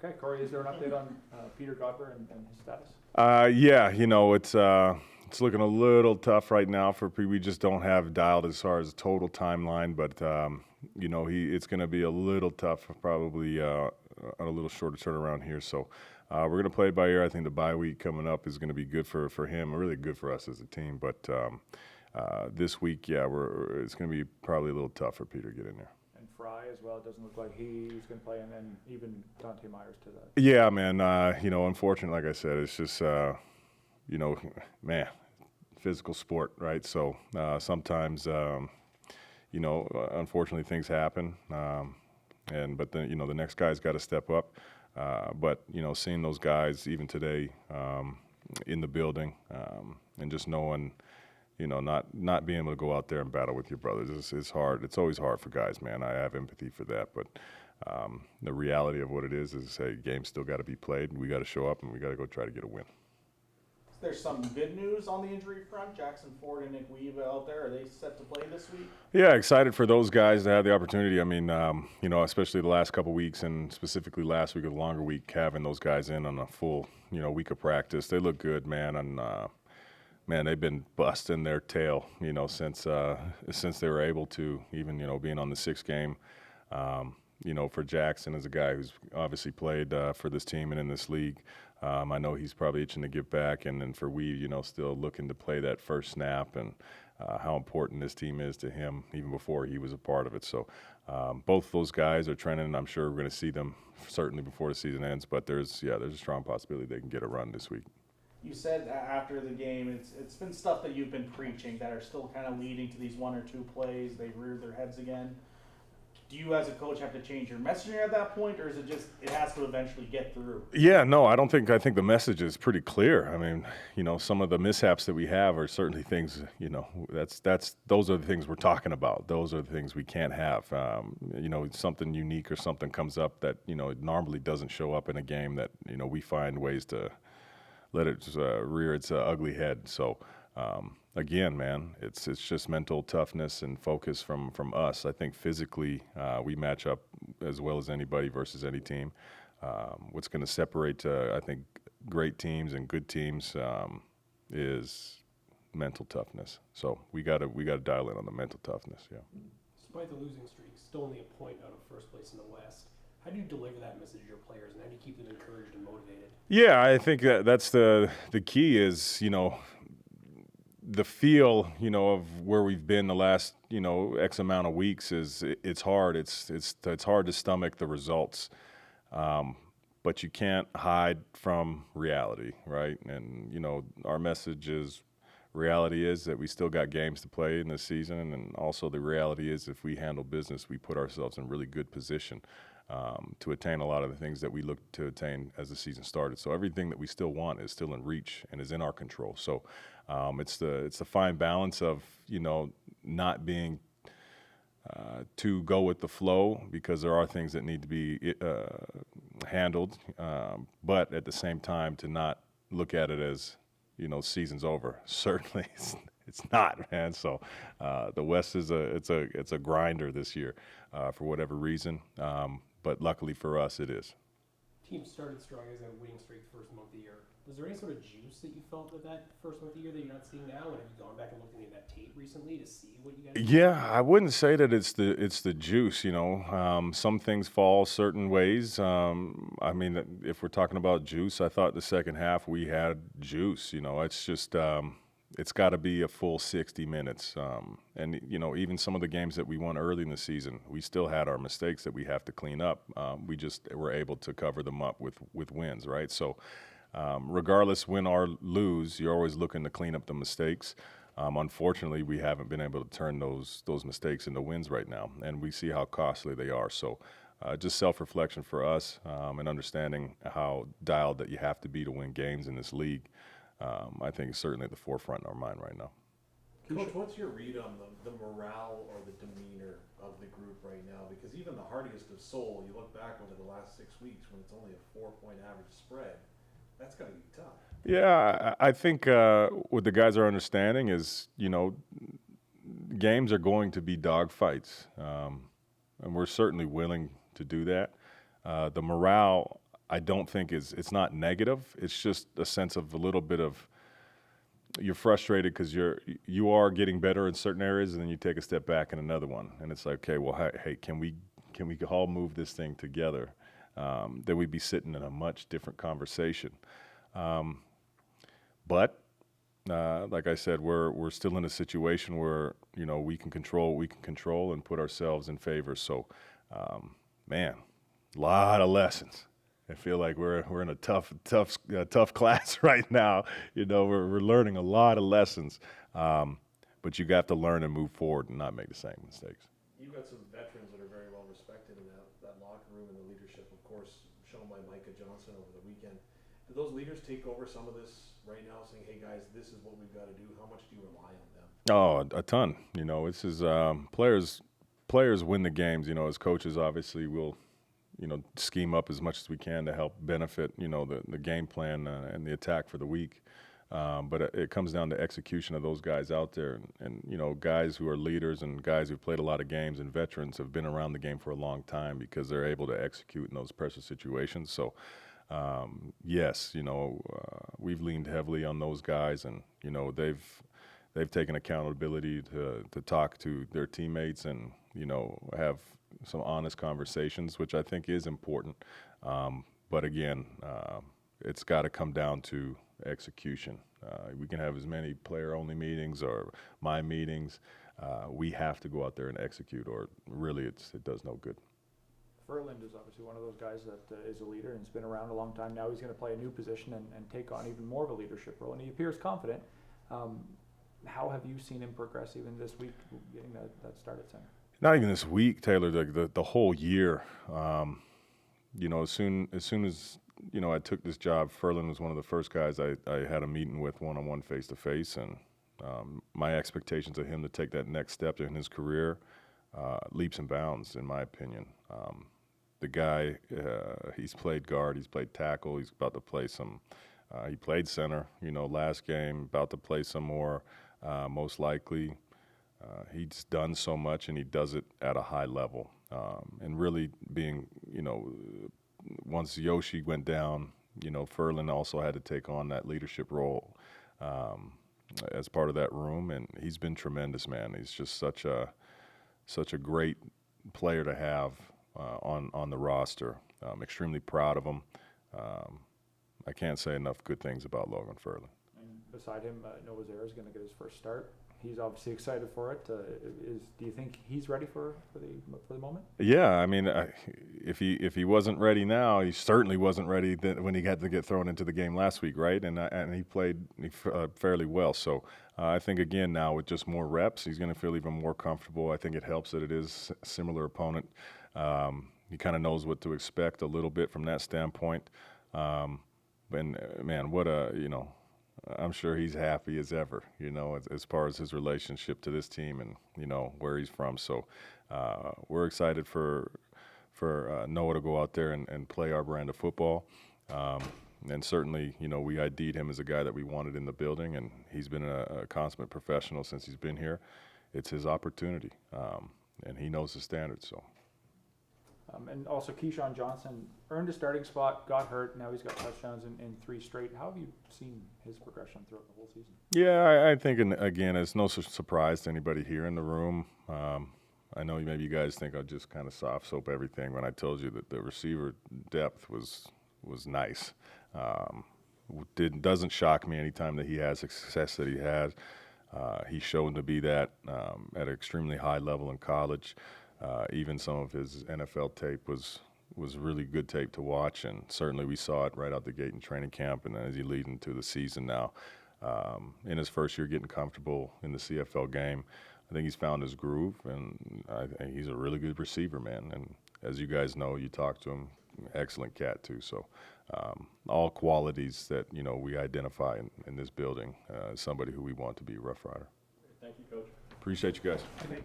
Okay, Corey, is there an update on Peter Godber and his status? Yeah, it's looking a little tough right now we just don't have dialed as far as total timeline, but it's going to be a little tough, probably on a little shorter turnaround here. So we're going to play it by ear. I think the bye week coming up is going to be good for him, really good for us as a team. But this week, yeah, it's going to be probably a little tough for Peter to get in there. And Fry as well. It doesn't look like he's going to play, and then even Dante Myers to that. Yeah, man. Unfortunately, like I said, it's just man, physical sport, right? So sometimes, unfortunately, things happen, but then the next guy's got to step up. But seeing those guys even today in the building, and just knowing. Not being able to go out there and battle with your brothers is hard. It's always hard for guys, man. I have empathy for that, but the reality of what it is, hey, game's still got to be played. We got to show up, and we got to go try to get a win. There's some good news on the injury front. Jackson Ford and Nick Weave out there. Are they set to play this week? Yeah, excited for those guys to have the opportunity. I mean, especially the last couple weeks, and specifically last week, a longer week, having those guys in on a full, week of practice. They look good, man, and man, they've been busting their tail, since they were able to, even, being on the sixth game. For Jackson as a guy who's obviously played for this team and in this league, I know he's probably itching to get back. And then for Weave, still looking to play that first snap, and how important this team is to him even before he was a part of it. So both those guys are trending, and I'm sure we're going to see them certainly before the season ends. But there's a strong possibility they can get a run this week. You said after the game, it's been stuff that you've been preaching that are still kind of leading to these one or two plays. They've reared their heads again. Do you as a coach have to change your messaging at that point, or is it just it has to eventually get through? Yeah, no, I think the message is pretty clear. I mean, some of the mishaps that we have are certainly things, those are the things we're talking about. Those are the things we can't have. Something unique or something comes up that, it normally doesn't show up in a game that, we find ways to let it rear its ugly head. So, again, man, it's just mental toughness and focus from us. I think physically we match up as well as anybody versus any team. What's going to separate, I think, great teams and good teams is mental toughness. So we got to dial in on the mental toughness. Yeah. Despite the losing streak, still only a point out of first place in the West. How do you deliver that message to your players, and how do you keep them encouraged and motivated? Yeah, I think that's the key is, the feel, of where we've been the last, X amount of weeks is it's hard. It's hard to stomach the results, but you can't hide from reality, right? And, our message is reality is that we still got games to play in this season, and also the reality is if we handle business, we put ourselves in really good position to attain a lot of the things that we look to attain as the season started. So everything that we still want is still in reach and is in our control. So it's the fine balance of not being to go with the flow, because there are things that need to be handled, but at the same time to not look at it as season's over. Certainly it's not, man. So the West is a grinder this year for whatever reason. But luckily for us, it is. Team started strong as a winning streak the first month of the year. Was there any sort of juice that you felt with that first month of the year that you're not seeing now? And have you gone back and looked at that tape recently to see what you guys? Yeah, I wouldn't say that it's the juice. Some things fall certain ways. I mean, if we're talking about juice, I thought the second half we had juice. It's just. It's got to be a full 60 minutes. And, even some of the games that we won early in the season, we still had our mistakes that we have to clean up. We just were able to cover them up with wins, right? So regardless, win or lose, you're always looking to clean up the mistakes. Unfortunately, we haven't been able to turn those mistakes into wins right now, and we see how costly they are. So just self-reflection for us and understanding how dialed that you have to be to win games in this league. I think it's certainly at the forefront in our mind right now. Coach, what's your read on the morale or the demeanor of the group right now? Because even the hardiest of soul, you look back over the last 6 weeks when it's only a 4-point average spread, that's got to be tough. Yeah, I think what the guys are understanding is, games are going to be dogfights, and we're certainly willing to do that. The morale, I don't think it's not negative. It's just a sense of a little bit of you're frustrated because you are getting better in certain areas, and then you take a step back in another one, and it's like, okay, well, hey, can we all move this thing together? Then we'd be sitting in a much different conversation. But like I said, we're still in a situation where we can control what we can control and put ourselves in favor. So, man, a lot of lessons. I feel like we're in a tough class right now. We're learning a lot of lessons, but you got to learn and move forward and not make the same mistakes. You've got some veterans that are very well respected in that locker room and the leadership, of course, shown by Micah Johnson over the weekend. Do those leaders take over some of this right now, saying, "Hey guys, this is what we've got to do"? How much do you rely on them? Oh, a ton. This is players win the games. As coaches, obviously, we'll scheme up as much as we can to help benefit, the game plan and the attack for the week. But it comes down to execution of those guys out there. And guys who are leaders and guys who've played a lot of games and veterans have been around the game for a long time because they're able to execute in those pressure situations. So, yes, we've leaned heavily on those guys, and, they've taken accountability to talk to their teammates and, have some honest conversations, which I think is important. But again, it's got to come down to execution. We can have as many player-only meetings or my meetings. We have to go out there and execute, or really it does no good. Ferland is obviously one of those guys that is a leader and has been around a long time now. He's going to play a new position and take on even more of a leadership role, and he appears confident. How have you seen him progress even this week, getting that start at center? Not even this week, Taylor. The whole year. As soon as I took this job, Ferland was one of the first guys I had a meeting with one-on-one, face-to-face, and my expectations of him to take that next step in his career, leaps and bounds, in my opinion. The guy, he's played guard, he's played tackle, he's about to play some. He played center, last game, about to play some more, most likely. He's done so much, and he does it at a high level. And really being, once Yoshi went down, Ferland also had to take on that leadership role as part of that room, and he's been tremendous, man. He's just such a great player to have on the roster. I'm extremely proud of him. I can't say enough good things about Logan Ferland. And beside him, Noah Zara is going to get his first start. He's obviously excited for it. Do you think he's ready for the moment? Yeah, I mean, if he wasn't ready now, he certainly wasn't ready when he had to get thrown into the game last week, right? And he played fairly well. So I think again now with just more reps, he's going to feel even more comfortable. I think it helps that it is a similar opponent. He kind of knows what to expect a little bit from that standpoint. And man, I'm sure he's happy as ever, as far as his relationship to this team and, where he's from. So we're excited for Noah to go out there and play our brand of football. And certainly, we ID'd him as a guy that we wanted in the building, and he's been a consummate professional since he's been here. It's his opportunity, and he knows the standards. So. And also, Keesan Johnson earned a starting spot, got hurt. Now he's got touchdowns in 3 straight. How have you seen his progression throughout the whole season? Yeah, I think, again, it's no surprise to anybody here in the room. I know maybe you guys think I'll just kind of soft soap everything when I told you that the receiver depth was nice. Doesn't shock me anytime that he has success that he has. He's shown to be that at an extremely high level in college. Even some of his NFL tape was really good tape to watch, and certainly we saw it right out the gate in training camp, and as he leads into the season now. In his first year getting comfortable in the CFL game, I think he's found his groove, and he's a really good receiver, man. And as you guys know, you talk to him, excellent cat too. So all qualities that we identify in this building as somebody who we want to be a Rough Rider. Thank you, Coach. Appreciate you guys. Okay.